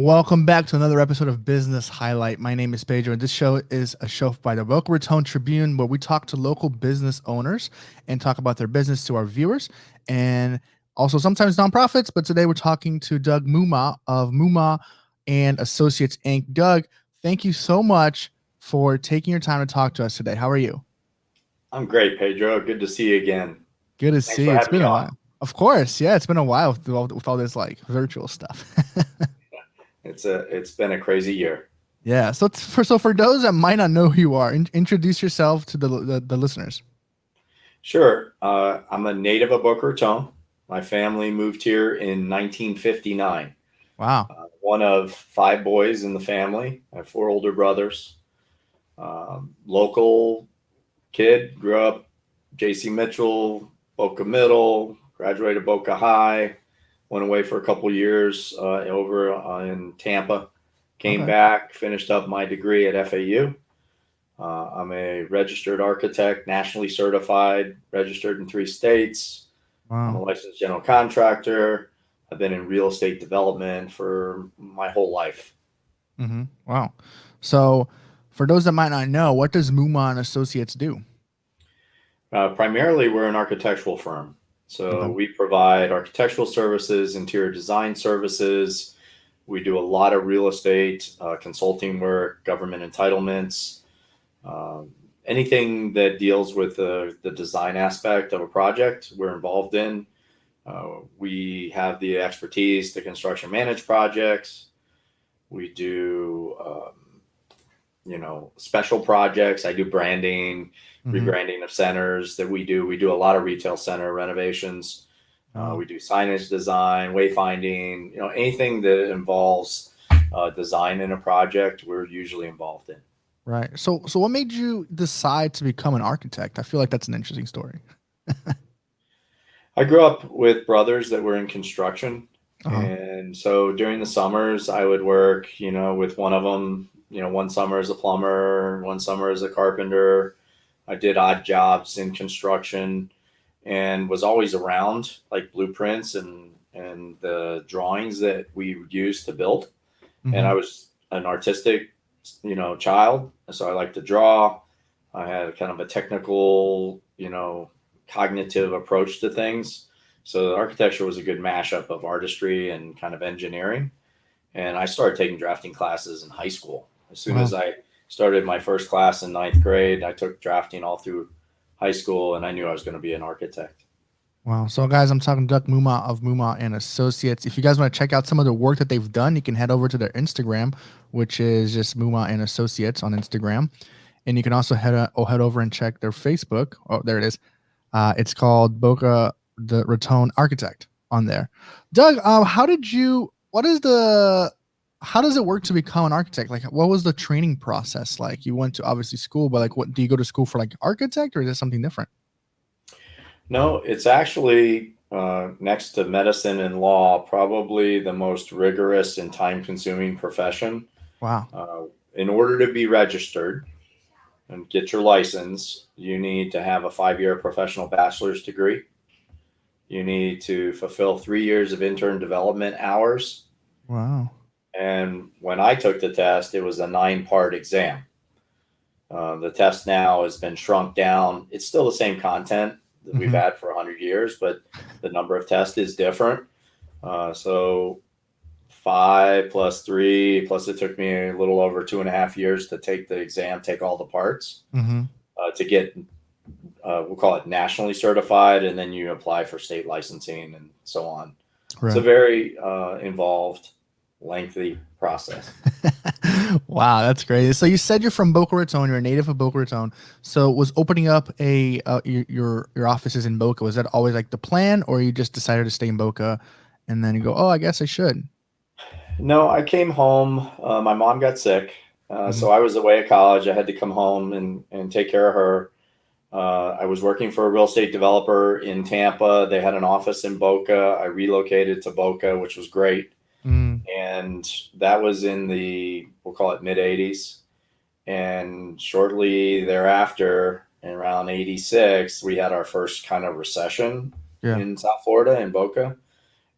Welcome back to another episode of Business Highlight. My name is Pedro, and this show is a show by the Boca Raton Tribune where we talk to local business owners and talk about their business to our viewers and also sometimes nonprofits. But today we're talking to Doug Mummaw of Mummaw and Associates Inc. Doug, thank you so much for taking your time to talk to us today. How are you? I'm great, Pedro. Good to see you again. Good to Thanks see for you. It's having been me a on. while. Of course. Yeah, it's been a while with all this like virtual stuff. It's been a crazy year. Yeah. So for those that might not know who you are, introduce yourself to the listeners. Sure. I'm a native of Boca Raton. My family moved here in 1959. Wow. One of five boys in the family. I have four older brothers. Local kid, grew up J.C. Mitchell, Boca Middle, graduated Boca High, went away for a couple years over in Tampa, came Okay. back, finished up my degree at FAU. I'm a registered architect, nationally certified, registered in 3 states. I'm a Wow. licensed general contractor. I've been in real estate development for my whole life. Wow. So, for those that might not know, what does Mummaw and Associates do? Primarily, we're an architectural firm. So Okay. we provide architectural services, interior design services. We do a lot of real estate, consulting work, government entitlements, um, anything that deals with the design aspect of a project we're involved in. We have the expertise to construction manage projects. We do, special projects. I do branding, Mm-hmm. rebranding of centers that we do. We do a lot of retail center renovations. Oh, We do signage design, wayfinding, anything that involves design in a project, we're usually involved in. right. So what made you decide to become an architect? I feel like that's an interesting story. I grew up with brothers that were in construction. Uh-huh. And so during the summers, I would work, with one of them, one summer as a plumber, one summer as a carpenter. I did odd jobs in construction and was always around like blueprints and the drawings that we used to build. And Mm-hmm. I was an artistic, child. So I like to draw. I had kind of a technical, cognitive approach to things. So the architecture was a good mashup of artistry and kind of engineering. And I started taking drafting classes in high school. As soon Wow. as I started my first class in ninth grade, I took drafting all through high school, and I knew I was going to be an architect. Wow. So, guys, I'm talking to Doug Mummaw of Mummaw and Associates. If you guys want to check out some of the work that they've done, you can head over to their Instagram, which is just Mummaw and Associates on Instagram. And you can also head over and check their Facebook. Oh, there it is. It's called Boca the Raton Architect on there. Doug, how does it work to become an architect? Like, what was the training process like? You went to obviously school, but like, what do you go to school for, like architect, or is it something different? No, it's actually next to medicine and law, probably the most rigorous and time consuming profession. Wow. Uh, in order to be registered and get your license, you need to have a 5 year professional bachelor's degree. You need to fulfill 3 years of intern development hours. Wow. And when I took the test, it was a 9 part exam. The test now has been shrunk down. It's still the same content that we've Hmm. had for 100 years, but the number of tests is different. So 5 plus 3, plus it took me a little over 2.5 years to take the exam, take all the parts Hmm. to get, we'll call it nationally certified, and then you apply for state licensing and so on. It's a Right. very involved, lengthy process. Wow, that's great. So you said you're from Boca Raton. You're a native of Boca Raton. So was opening up your offices in Boca, was that always like the plan, or you just decided to stay in Boca, and then you go, oh, I guess I should. No, I came home. My mom got sick. Hmm. So I was away at college. I had to come home and take care of her. I was working for a real estate developer in Tampa. They had an office in Boca. I relocated to Boca, which was great. Mm, And that was in the, we'll call it mid 80s. And shortly thereafter, in around 86, we had our first kind of recession yeah. in South Florida in Boca.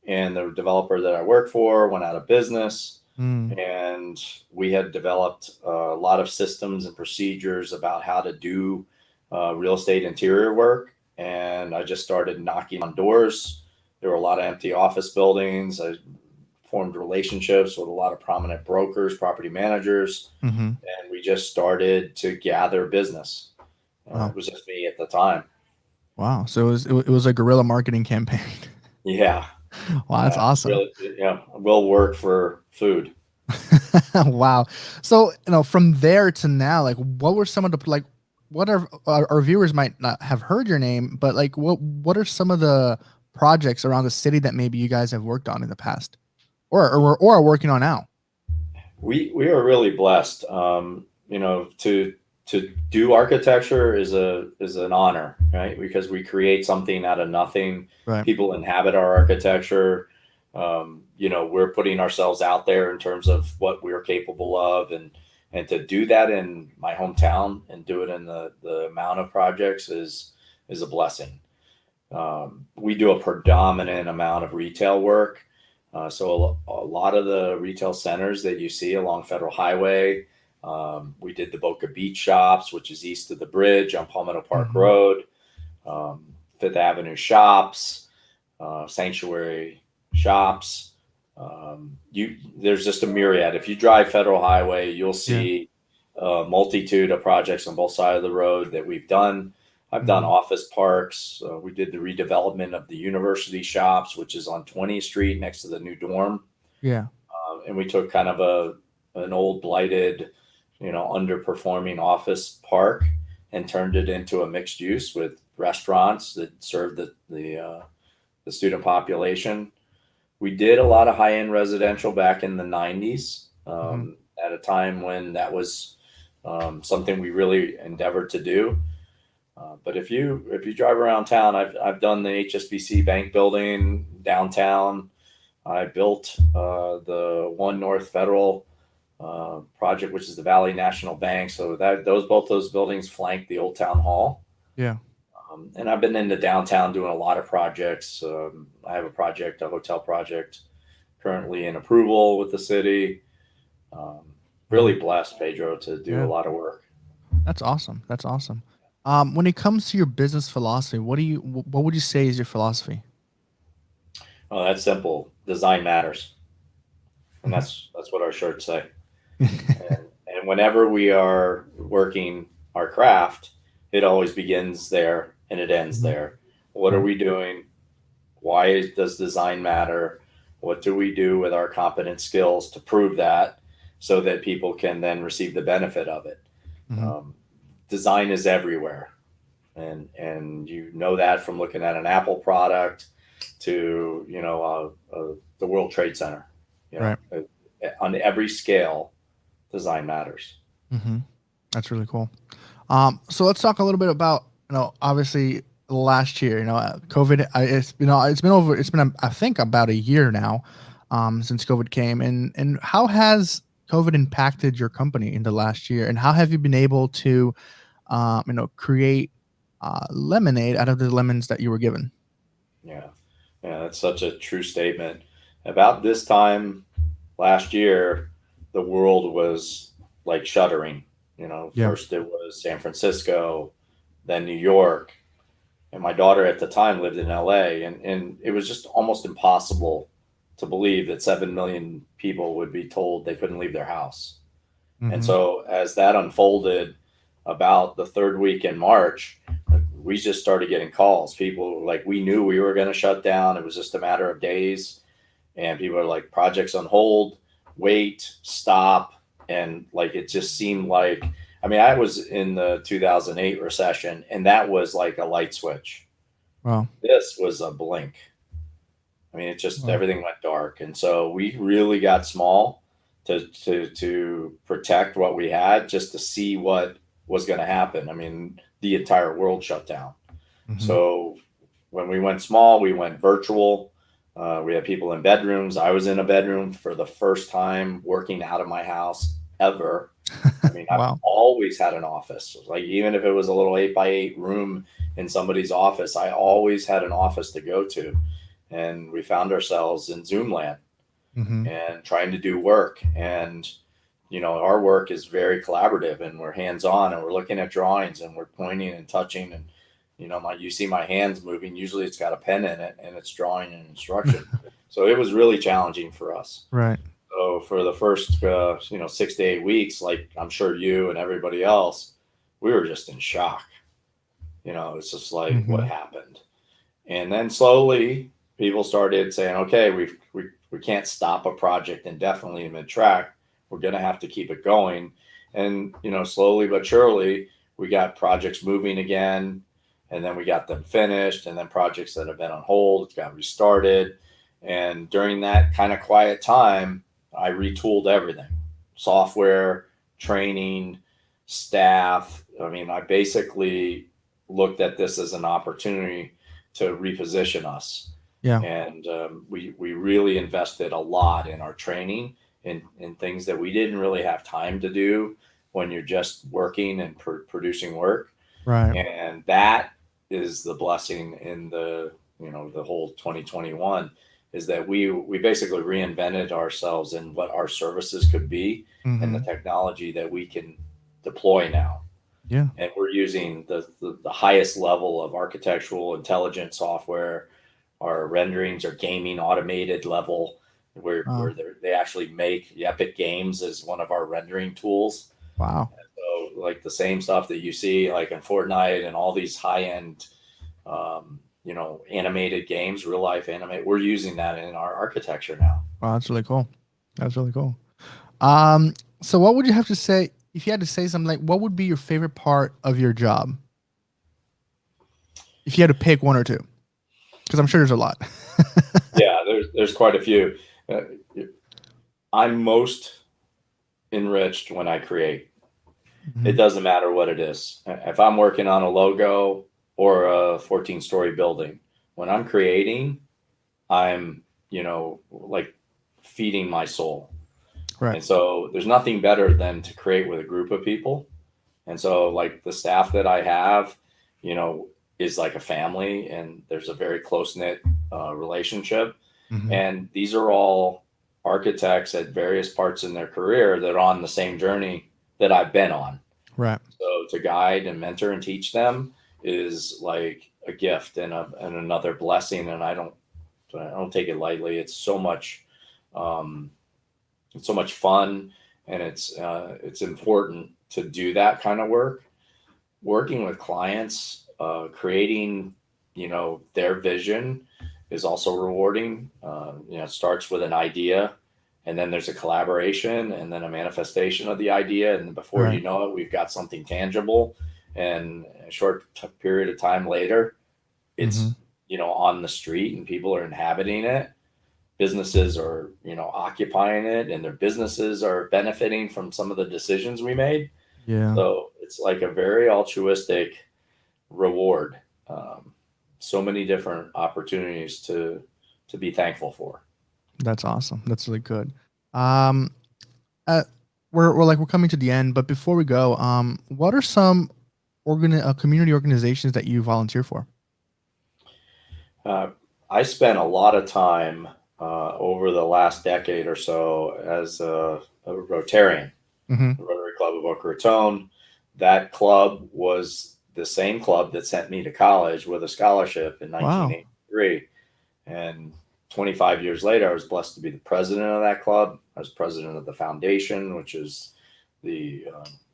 And the developer that I worked for went out of business. Mm. and we had developed a lot of systems and procedures about how to do real estate interior work. And I just started knocking on doors. There were a lot of empty office buildings. I formed relationships with a lot of prominent brokers, property managers, Mm-hmm. and we just started to gather business. Wow. It was just me at the time. Wow. So it was a guerrilla marketing campaign. Yeah, Wow, that's awesome. really, will work for food. Wow. So, from there to now, like, what were some of the, like, what are our viewers might not have heard your name, but like, what are some of the projects around the city that maybe you guys have worked on in the past, or are working on now? We are really blessed. To do architecture is an honor, right? Because we create something out of nothing. Right. People inhabit our architecture. We're putting ourselves out there in terms of what we're capable of, and to do that in my hometown and do it in the amount of projects is a blessing. We do a predominant amount of retail work. So a lot of the retail centers that you see along Federal Highway, we did the Boca Beach shops, which is east of the bridge on Palmetto Park Mm-hmm. Road, Fifth Avenue shops, Sanctuary shops. There's just a myriad. If you drive Federal Highway, you'll Yeah. see a multitude of projects on both sides of the road that we've done. I've done Mm-hmm. office parks. We did the redevelopment of the university shops, which is on 20th Street next to the new dorm. Yeah. And we took kind of an old blighted, underperforming office park and turned it into a mixed use with restaurants that served the student population. We did a lot of high end residential back in the 90s, Mm-hmm. at a time when that was something we really endeavored to do. But if you drive around town, I've done the HSBC Bank building downtown. I built the One North Federal project, which is the Valley National Bank. So both those buildings flank the old town hall. Yeah. And I've been into downtown doing a lot of projects. I have a hotel project, currently in approval with the city. Um, Mm-hmm. Really blessed, Pedro, to do a Yeah. lot of work. That's awesome. That's awesome. When it comes to your business philosophy, what would you say is your philosophy? Oh, that's simple. Design matters, and Mhm. that's what our shirts say. And whenever we are working our craft, it always begins there and it ends Mhm. there. What are Right. we doing? Why does design matter? What do we do with our competent skills to prove that, so that people can then receive the benefit of it? Mhm. Um, Design is everywhere, and that from looking at an Apple product to the World Trade Center. Right. On every scale, design matters. Hmm. That's really cool. So let's talk a little bit about, obviously last year, COVID. It's been I think about a year now, since COVID came, and how has COVID impacted your company in the last year, and how have you been able to, create lemonade out of the lemons that you were given? Yeah, yeah, that's such a true statement. About this time last year, the world was like shuddering. Yeah. First it was San Francisco, then New York, and my daughter at the time lived in LA, and it was just almost impossible to believe that 7 million people would be told they couldn't leave their house. And Hmm. so as that unfolded, about the third week in March, we just started getting calls. People, like, we knew we were going to shut down. It was just a matter of days. And people are like, projects on hold, wait, stop. And like, it just seemed like, I mean, I was in the 2008 recession, and that was like a light switch. Wow. This was a blink. I mean, it just, Wow. everything went dark. And so we really got small to protect what we had, just to see what was going to happen. I mean, the entire world shut down. Hmm. So when we went small, we went virtual. We had people in bedrooms. I was in a bedroom for the first time working out of my house ever. I mean, I've Wow. always had an office. Like, even if it was a little 8 by 8 room in somebody's office, I always had an office to go to. And we found ourselves in Zoom land. Mm-hmm. and trying to do work. And, our work is very collaborative, and we're hands on, and we're looking at drawings, and we're pointing and touching. And, you see my hands moving. Usually it's got a pen in it, and it's drawing an instruction. So it was really challenging for us. Right. So for the first, 6 to 8 weeks, like I'm sure you and everybody else, we were just in shock. It's just like, what Mm-hmm. happened? And then slowly people started saying, okay, we can't stop a project indefinitely mid track. We're going to have to keep it going. And, slowly but surely, we got projects moving again. And then we got them finished. And then projects that have been on hold got restarted. And during that kind of quiet time, I retooled everything: software, training, staff. I mean, I basically looked at this as an opportunity to reposition us. Yeah. And we really invested a lot in our training, in things that we didn't really have time to do when you're just working and producing work. Right. And that is the blessing in the whole 2021, is that we basically reinvented ourselves and what our services could be, and the Mm-hmm. technology that we can deploy now. Yeah. And we're using the highest level of architectural intelligence software. Our renderings are gaming automated level, where Wow. they actually make Epic Games as one of our rendering tools. Wow. So like the same stuff that you see like in Fortnite and all these high end, animated games, real life animate, we're using that in our architecture now. Wow. That's really cool. That's really cool. Um, so what would you have to say if you had to say something like what would be your favorite part of your job? If you had to pick one or two, because I'm sure there's a lot. Yeah, there's quite a few. Uh, I'm most enriched when I create. It Mhm. doesn't matter what it is. If I'm working on a logo or a 14-story building, when I'm creating, I'm, like feeding my soul. Right. And so there's nothing better than to create with a group of people. And so, like, the staff that I have, you know, is like a family, and there's a very close knit relationship. Hmm. And these are all architects at various parts in their career that are on the same journey that I've been on. Right. So to guide and mentor and teach them is like a gift and another blessing. And I don't take it lightly. Um, it's so much fun, and it's important to do that kind of work. Working with clients, creating, their vision is also rewarding. It starts with an idea, and then there's a collaboration, and then a manifestation of the idea, and before Right. you know it, we've got something tangible. And a short period of time later, Hmm. it's on the street, and people are inhabiting it. Businesses are occupying it, and their businesses are benefiting from some of the decisions we made. Yeah. So it's like a very altruistic reward. Um, so many different opportunities to be thankful for. That's awesome. That's really good. Um, uh, we're coming to the end, but before we go, what are some community organizations that you volunteer for? Uh, I spent a lot of time over the last decade or so as a Rotarian, Hmm. Rotary Club of Boca Raton. That club was the same club that sent me to college with a scholarship in Wow. 1983. And 25 years later, I was blessed to be the president of that club. I was president of the foundation, which is the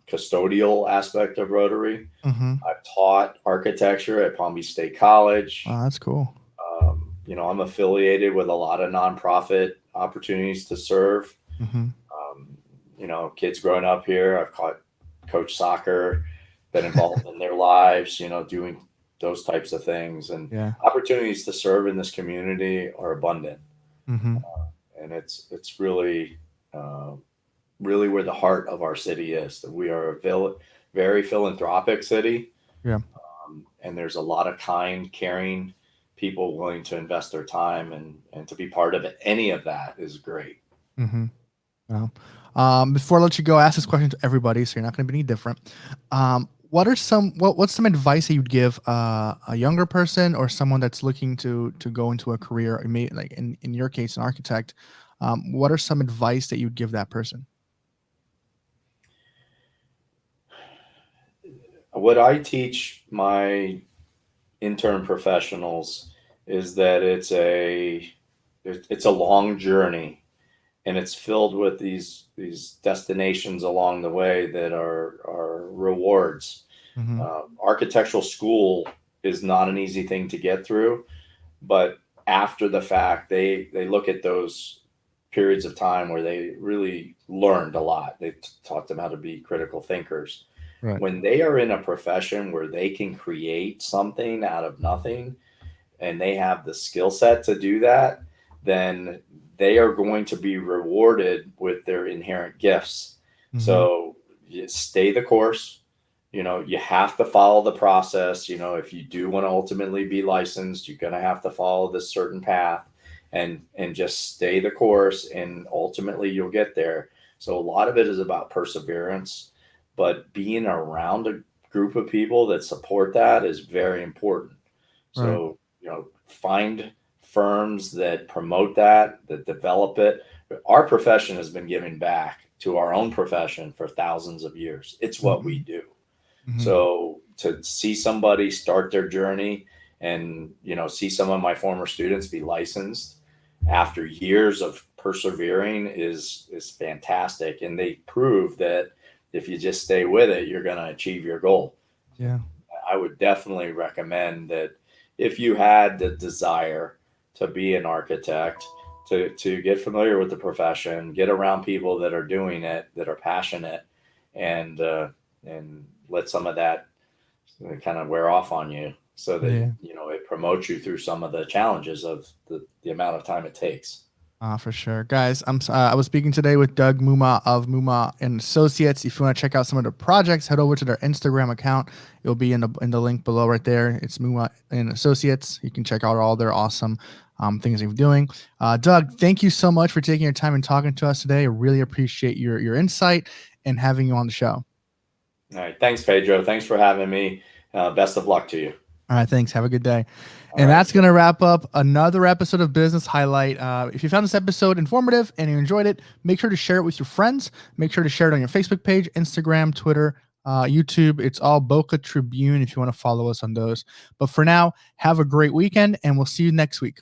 custodial aspect of Rotary. Hmm. I've taught architecture at Palm Beach State College. Wow, that's cool. I'm affiliated with a lot of nonprofit opportunities to serve. Hmm. Kids growing up here, coached soccer, been involved in their lives, doing those types of things. And Yeah. opportunities to serve in this community are abundant. Hmm. And it's really, uh, really where the heart of our city is. That we are a very philanthropic city, Yeah. and there's a lot of kind, caring people willing to invest their time, and to be part of it. Any of that is great. Hmm. Wow. Before I let you go, I ask this question to everybody, so you're not going to be any different. What's some advice that you'd give a younger person or someone that's looking to go into a career, like in your case, an architect? what are some advice that you'd give that person? What I teach my intern professionals is that it's a long journey, and it's filled with these destinations along the way that are rewards. Mm-hmm. Architectural school is not an easy thing to get through, but after the fact, they look at those periods of time where they really learned a lot. They taught them how to be critical thinkers. Right. When they are in a profession where they can create something out of nothing and they have the skill set to do that, then they are going to be rewarded with their inherent gifts. Mm-hmm. So you stay the course. You have to follow the process. If you do want to ultimately be licensed, you're going to have to follow this certain path and just stay the course, and ultimately you'll get there. So a lot of it is about perseverance, but being around a group of people that support that is very important. Right. So, find firms that promote that develop it. Our profession has been giving back to our own profession for thousands of years. It's what we do. Mm-hmm. So to see somebody start their journey and, see some of my former students be licensed after years of persevering is fantastic. And they prove that if you just stay with it, you're going to achieve your goal. Yeah. I would definitely recommend that if you had the desire to be an architect, to get familiar with the profession, get around people that are doing it, that are passionate, and let some of that kind of wear off on you, so that it promotes you through some of the challenges of the amount of time it takes. For sure, guys. I was speaking today with Doug Mummaw of Mummaw and Associates. If you want to check out some of their projects, head over to their Instagram account. It'll be in the link below right there. It's Mummaw and Associates. You can check out all their awesome things they're doing. Doug, thank you so much for taking your time and talking to us today. I really appreciate your insight and having you on the show. All right, thanks, Pedro. Thanks for having me. Best of luck to you. All right, thanks. Have a good day. All And right. that's going to wrap up another episode of Business Highlight. If you found this episode informative and you enjoyed it, make sure to share it with your friends. Make sure to share it on your Facebook page, Instagram, Twitter, YouTube. It's all Boca Tribune if you want to follow us on those. But for now, have a great weekend, and we'll see you next week.